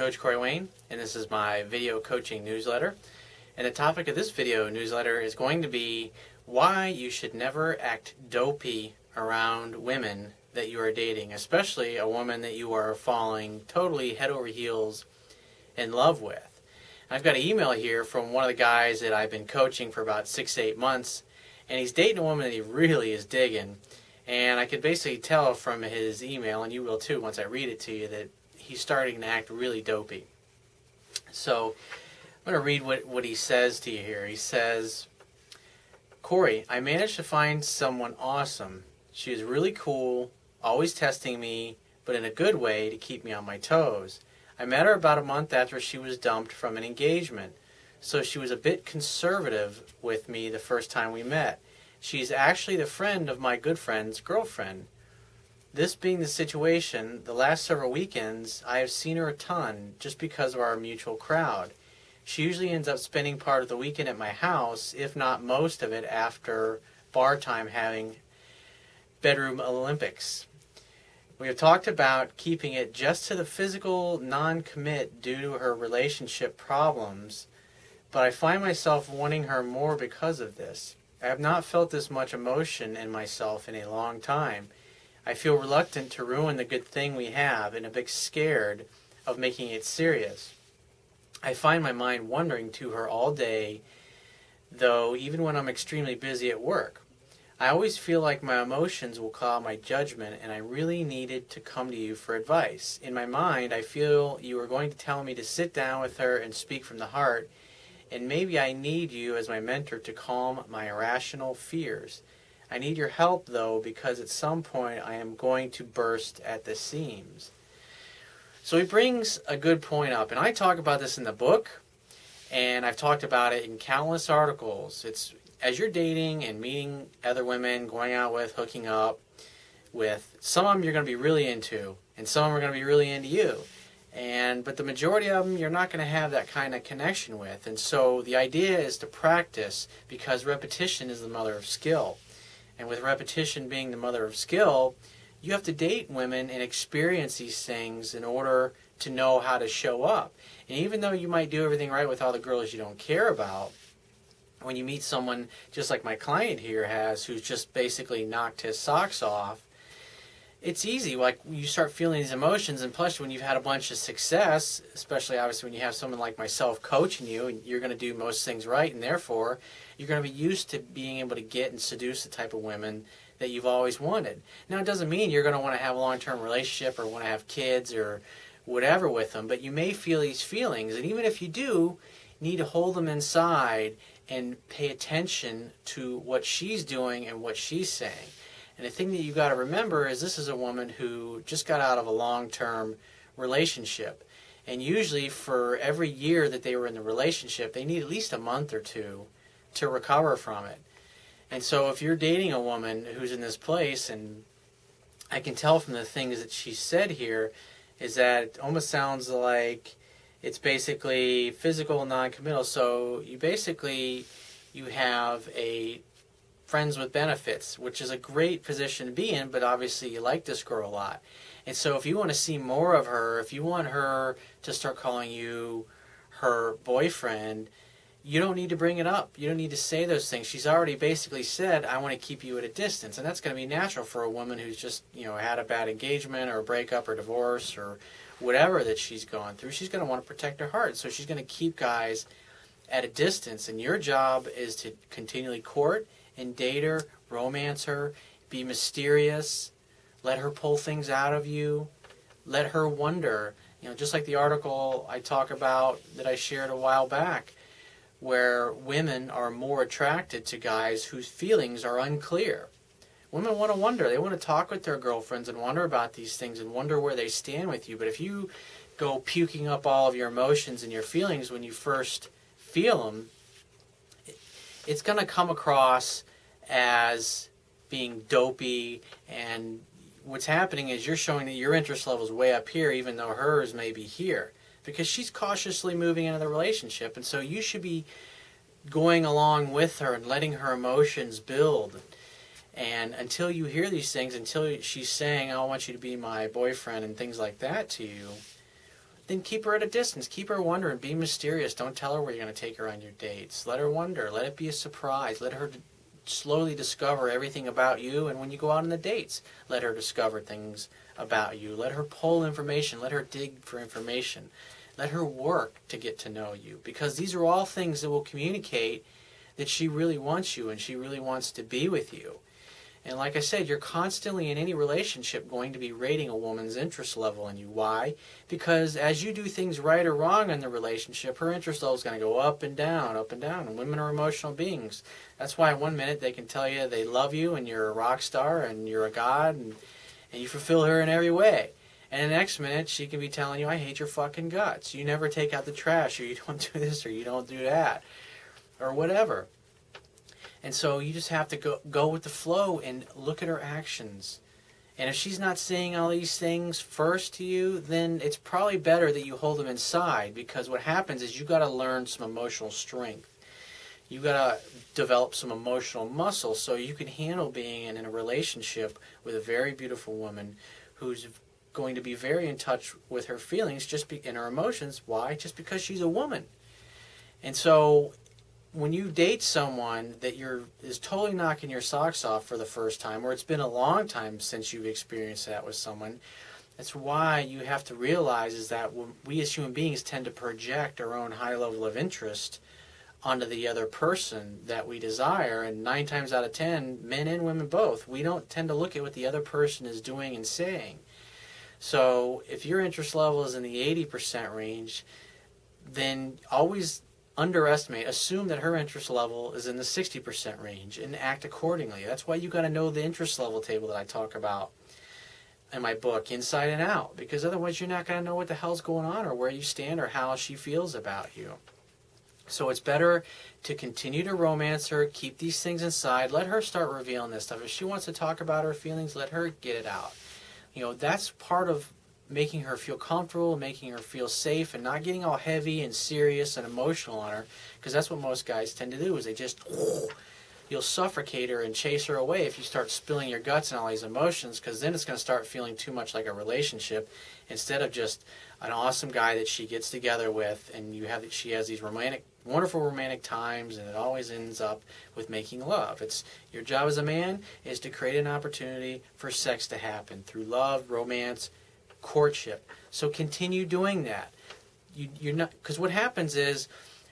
Coach Corey Wayne, and this is my video coaching newsletter. And the topic of this video newsletter is going to be why you should never act dopey around women that you are dating, especially a woman that you are falling totally head over heels in love with. And I've got an email here from one of the guys that I've been coaching for about 6 to 8 months, and he's dating a woman that he really is digging. And I could basically tell from his email, and you will too once I read it to you, that he's starting to act really dopey. So I'm going to read what he says to you here. He says, Corey, I managed to find someone awesome. She is really cool, always testing me, but in a good way to keep me on my toes. I met her about a month after she was dumped from an engagement, so she was a bit conservative with me the first time we met. She's actually the friend of my good friend's girlfriend. This being the situation, the last several weekends, I have seen her a ton just because of our mutual crowd. She usually ends up spending part of the weekend at my house, if not most of it after bar time having bedroom Olympics. We have talked about keeping it just to the physical non-commit due to her relationship problems, but I find myself wanting her more because of this. I have not felt this much emotion in myself in a long time. I feel reluctant to ruin the good thing we have and a bit scared of making it serious. I find my mind wandering to her all day, though, even when I'm extremely busy at work. I always feel like my emotions will cloud my judgment, and I really needed to come to you for advice. In my mind, I feel you are going to tell me to sit down with her and speak from the heart, and maybe I need you as my mentor to calm my irrational fears. I need your help, though, because at some point I am going to burst at the seams. So he brings a good point up, and I talk about this in the book, and I've talked about it in countless articles. It's as you're dating and meeting other women, going out with, hooking up with, some of them you're going to be really into, and some of them are going to be really into you. But the majority of them you're not going to have that kind of connection with. And so the idea is to practice, because repetition is the mother of skill. And with repetition being the mother of skill, you have to date women and experience these things in order to know how to show up. And even though you might do everything right with all the girls you don't care about, when you meet someone just like my client here has, who's just basically knocked his socks off, it's easy. Like, you start feeling these emotions, and plus when you've had a bunch of success, especially obviously when you have someone like myself coaching you, and you're going to do most things right, and therefore you're going to be used to being able to get and seduce the type of women that you've always wanted. Now, it doesn't mean you're going to want to have a long-term relationship or want to have kids or whatever with them, but you may feel these feelings, and even if you do, you need to hold them inside and pay attention to what she's doing and what she's saying. And the thing that you've got to remember is this is a woman who just got out of a long-term relationship. And usually for every year that they were in the relationship, they need at least a month or two to recover from it. And so if you're dating a woman who's in this place, and I can tell from the things that she said here, is that it almost sounds like it's basically physical non-committal. So you have a friends with benefits, which is a great position to be in, but obviously you like this girl a lot. And so if you want to see more of her, if you want her to start calling you her boyfriend, you don't need to bring it up. You don't need to say those things. She's already basically said, I want to keep you at a distance. And that's going to be natural for a woman who's just, had a bad engagement or a breakup or divorce or whatever that she's gone through. She's going to want to protect her heart. So she's going to keep guys at a distance. And your job is to continually court and date her, romance her, be mysterious, let her pull things out of you, let her wonder. Just like the article I talk about that I shared a while back, where women are more attracted to guys whose feelings are unclear. Women want to wonder. They want to talk with their girlfriends and wonder about these things and wonder where they stand with you. But if you go puking up all of your emotions and your feelings when you first feel them, it's going to come across as being dopey, and what's happening is you're showing that your interest level is way up here even though hers may be here, because she's cautiously moving into the relationship, and so you should be going along with her and letting her emotions build. And until you hear these things, until she's saying, I want you to be my boyfriend and things like that to you, then keep her at a distance. Keep her wondering. Be mysterious. Don't tell her where you're going to take her on your dates. Let her wonder. Let it be a surprise. Let her slowly discover everything about you. And when you go out on the dates, let her discover things about you. Let her pull information. Let her dig for information. Let her work to get to know you. Because these are all things that will communicate that she really wants you and she really wants to be with you. And like I said, you're constantly in any relationship going to be rating a woman's interest level in you. Why? Because as you do things right or wrong in the relationship, her interest level is going to go up and down, up and down. And women are emotional beings. That's why 1 minute they can tell you they love you and you're a rock star and you're a god and you fulfill her in every way. And the next minute she can be telling you, I hate your fucking guts. You never take out the trash, or you don't do this, or you don't do that, or whatever. And so you just have to go with the flow and look at her actions. And if she's not saying all these things first to you, then it's probably better that you hold them inside, because what happens is you got to learn some emotional strength. You got to develop some emotional muscle so you can handle being in a relationship with a very beautiful woman who's going to be very in touch with her feelings and her emotions. Why? Just because she's a woman. And so when you date someone that is totally knocking your socks off for the first time, or it's been a long time since you've experienced that with someone, that's why you have to realize is that we as human beings tend to project our own high level of interest onto the other person that we desire. And 9 times out of 10, men and women both, we don't tend to look at what the other person is doing and saying. So if your interest level is in the 80% range, then always assume that her interest level is in the 60% range and act accordingly. That's why you got to know the interest level table that I talk about in my book, Inside and Out, because otherwise you're not going to know what the hell's going on or where you stand or how she feels about you. So it's better to continue to romance her, keep these things inside, let her start revealing this stuff. If she wants to talk about her feelings, let her get it out. That's part of making her feel comfortable, making her feel safe, and not getting all heavy and serious and emotional on her, because that's what most guys tend to do, is you'll suffocate her and chase her away if you start spilling your guts and all these emotions, because then it's going to start feeling too much like a relationship instead of just an awesome guy that she gets together with, and she has these wonderful romantic times, and it always ends up with making love. It's your job as a man is to create an opportunity for sex to happen through love, romance, courtship. So continue doing that. You're not, because what happens is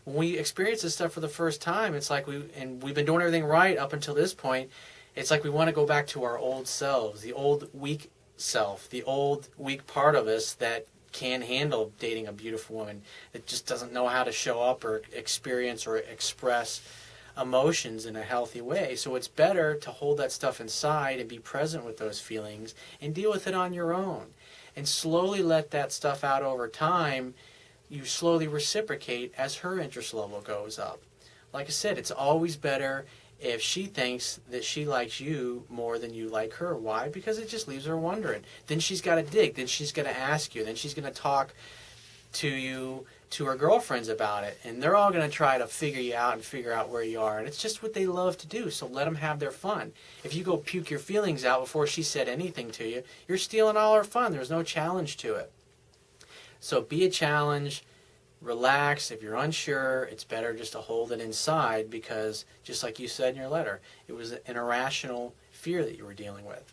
when we experience this stuff for the first time, it's like we've been doing everything right up until this point. It's like we want to go back to our old selves, the old weak self, the old weak part of us that can't handle dating a beautiful woman, that just doesn't know how to show up or experience or express emotions in a healthy way. So it's better to hold that stuff inside and be present with those feelings and deal with it on your own. And slowly let that stuff out over time. You slowly reciprocate as her interest level goes up. Like I said, it's always better if she thinks that she likes you more than you like her. Why? Because it just leaves her wondering. Then she's got to dig. Then she's going to ask you. Then she's going to talk to her girlfriends about it. And they're all going to try to figure you out and figure out where you are. And it's just what they love to do. So let them have their fun. If you go puke your feelings out before she said anything to you, you're stealing all her fun. There's no challenge to it. So be a challenge. Relax. If you're unsure, it's better just to hold it inside, because just like you said in your letter, it was an irrational fear that you were dealing with.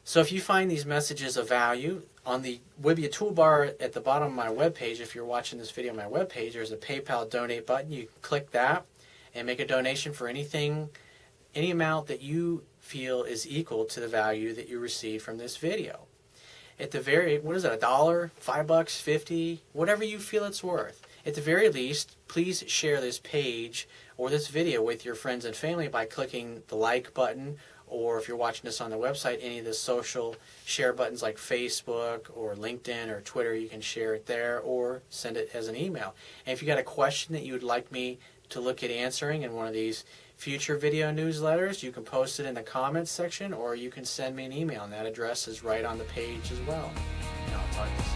So if you find these messages of value, on the Wibia toolbar at the bottom of my webpage, if you're watching this video on my webpage, there's a PayPal donate button. You click that and make a donation for any amount that you feel is equal to the value that you receive from this video. At the what is it, $1, $5, $50, whatever you feel it's worth. At the very least, please share this page or this video with your friends and family by clicking the like button, or if you're watching this on the website, any of the social share buttons like Facebook or LinkedIn or Twitter, you can share it there or send it as an email. And if you got a question that you would like me to look at answering in one of these future video newsletters, you can post it in the comments section, or you can send me an email, and that address is right on the page as well. And I'll talk to you soon.